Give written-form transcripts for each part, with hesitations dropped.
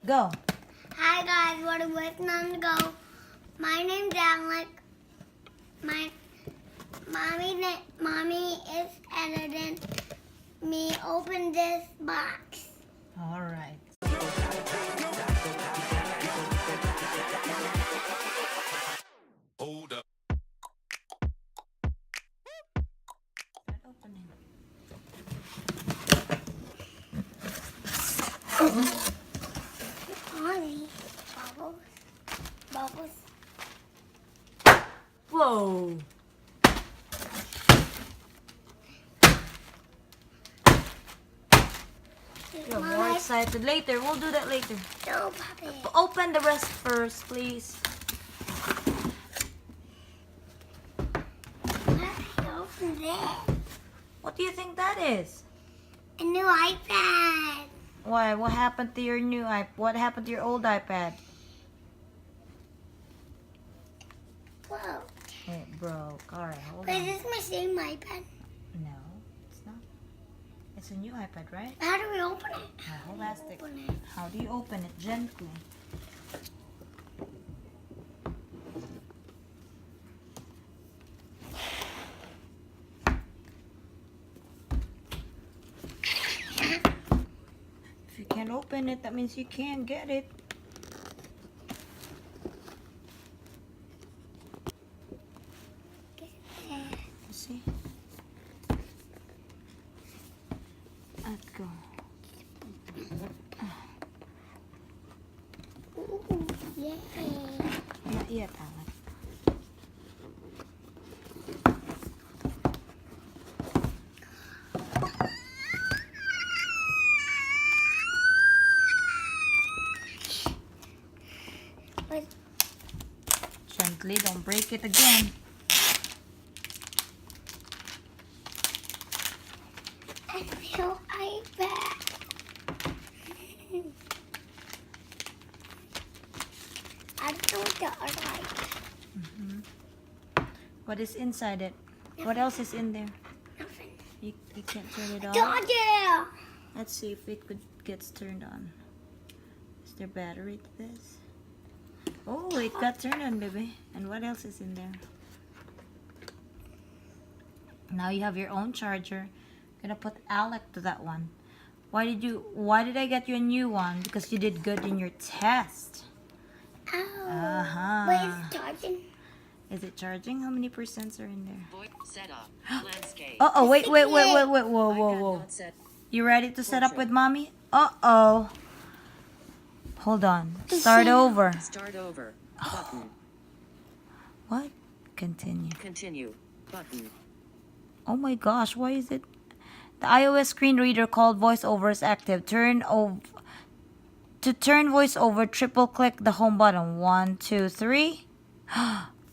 Go. Hi guys, what a week time ago. My name's Alec. My mommy is editing me open this box. All right. Hold up. Start opening. Mommy, bubbles. Whoa. You're more excited later. We'll do that later. No, Puppy. Open the rest first, please. Open this. What do you think that is? A new iPad. Why? What happened to your new iPad? What happened to your old iPad? Whoa. It broke. All right, hold Wait, on. is this my same iPad? No, it's not. It's a new iPad, right? How do we open it? Elastic. Open it. How do you open it? Gently. If you can't open it, that means you can't get it. See? Let's go. Ooh, yay. Not yet, Alec. Wait, Gently, don't break it again. a new iPad. I don't know what the other iPad. What is inside it? What else is in there? Nothing. You can't turn it on. Dodger! Let's see if it gets turned on. Is there battery to this? Oh, it got turned on, baby. And what else is in there? Now you have your own charger. Gonna put Alec to that one. Why did I get you a new one? Because you did good in your test. Oh. Uh-huh. Wait, it's charging. Is it charging? How many percents are in there? Voice setup. Landscape. Uh-oh, wait, whoa, whoa. Not set. You ready to set up with mommy? Uh-oh. Hold on. Start over. Start over. Button. What? Continue. Continue. Button. Oh my gosh, why is it? The iOS screen reader called VoiceOver is active. To turn VoiceOver, triple click the home button. 1, 2, 3.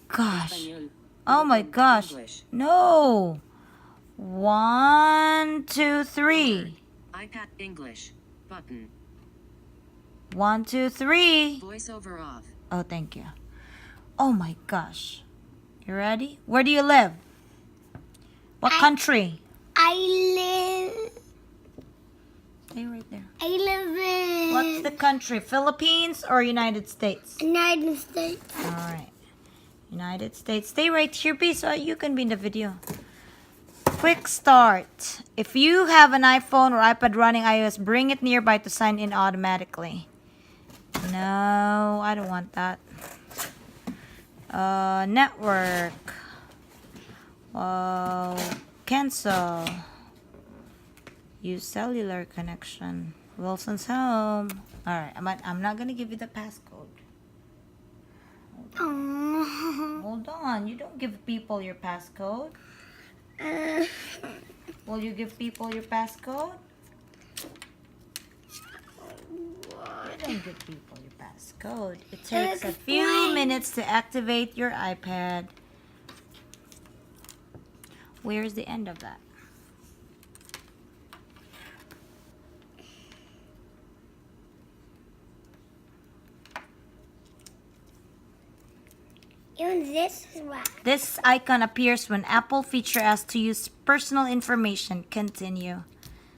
Gosh. Español. Oh my gosh. English. No. 1, 2, 3. iPad English. Button. 1, 2, 3. Voiceover off. Oh, thank you. Oh my gosh. You ready? Where do you live? What country? I live Stay right there. in What's the country? Philippines or United States? United States. All right. United States. Stay right here, please, so you can be in the video. Quick start. If you have an iPhone or iPad running iOS, bring it nearby to sign in automatically. No, I don't want that. Network. Cancel. Use cellular connection. Wilson's home. Alright, I'm not gonna give you the passcode. Oh. Hold on, you don't give people your passcode. Will you give people your passcode? You don't give people your passcode. It takes a few minutes to activate your iPad. Where's the end of that? Even this is right. This icon appears when Apple feature asks to use personal information. Continue.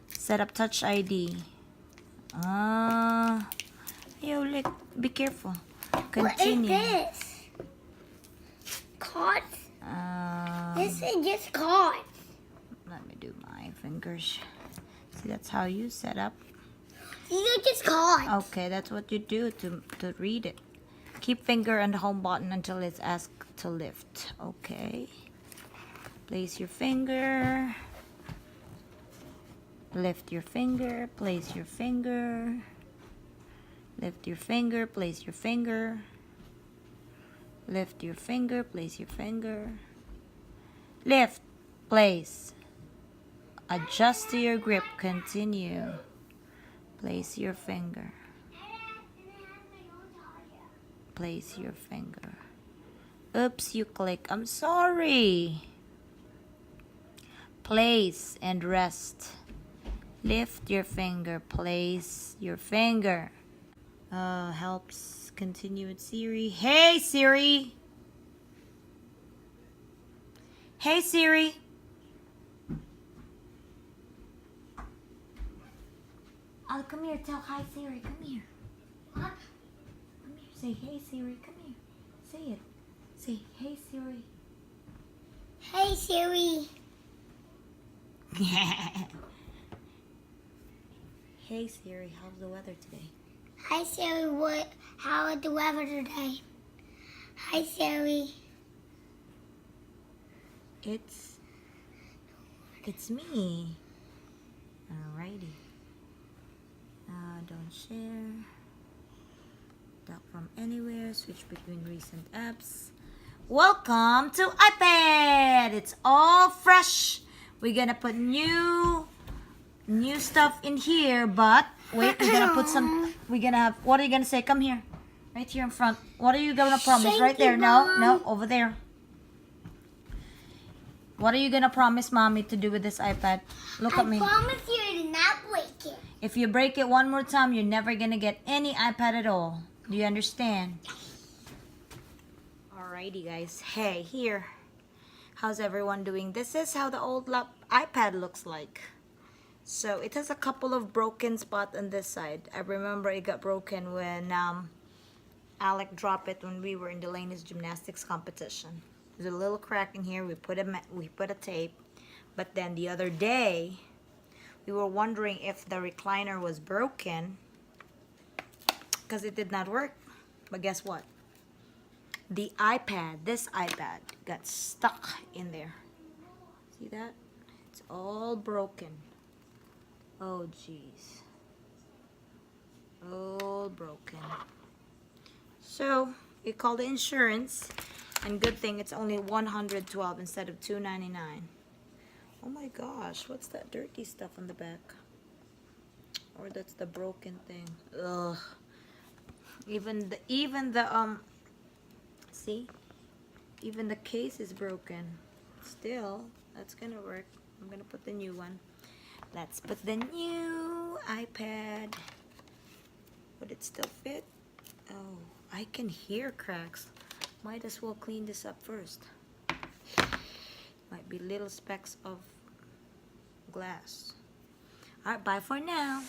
Set up Touch ID. Yo, look, be careful. What is Continue. this? Cards? This is just cards. Let me do my fingers. See, that's how you set up. These are just cards. Okay, that's what you do to read it. Keep finger on the home button until it's asked to lift. Okay. Place your finger. Lift your finger. Place your finger. Lift your finger. Place your finger. Lift your finger. Place your finger. Lift. Place. Adjust to your grip. Continue. Place your finger. Place your finger. Oops, you click. I'm sorry. Place and rest. Lift your finger. Place your finger. Helps continue with Siri. Hey, Siri. Hey, Siri. Oh, come here. Tell hi, Siri. Come here. What? Come here. Say, hey, Siri. Come here. Say it. Say, hey, Siri. Hey Siri. Hey, Siri. How's the weather today? Hi Siri, how is the weather today? Hi Siri. It's me. Alrighty. Don't share. Talk from anywhere. Switch between recent apps. Welcome to iPad. It's all fresh. We're gonna put new stuff in here, but wait, we're gonna put some. We're gonna have. What are you gonna say? Come here, right here in front. What are you gonna promise? Thank Right you, there. No, Mom. no, over there. What are you gonna promise mommy to do with this iPad? Look at me. I promise you to not break it. If you break it one more time, you're never gonna get any iPad at all. Do you understand? Alrighty, guys. Hey, here. How's everyone doing? This is how the old iPad looks like. So it has a couple of broken spots on this side. I remember it got broken when Alec dropped it when we were in Delaney's gymnastics competition. There's a little crack in here. We put a tape. But then the other day, we were wondering if the recliner was broken because it did not work. But guess what? The iPad, this iPad, got stuck in there. See that? It's all broken. Oh, jeez. All broken. So, we called the insurance. And good thing it's only $112 instead of $299. Oh my gosh, what's that dirty stuff on the back? Or that's the broken thing. Ugh. Even the see? Even the case is broken. Still, that's gonna work. I'm gonna put the new one. Let's put the new iPad. Would it still fit? Oh, I can hear cracks. Might as well clean this up first. Might be little specks of glass. Alright, bye for now.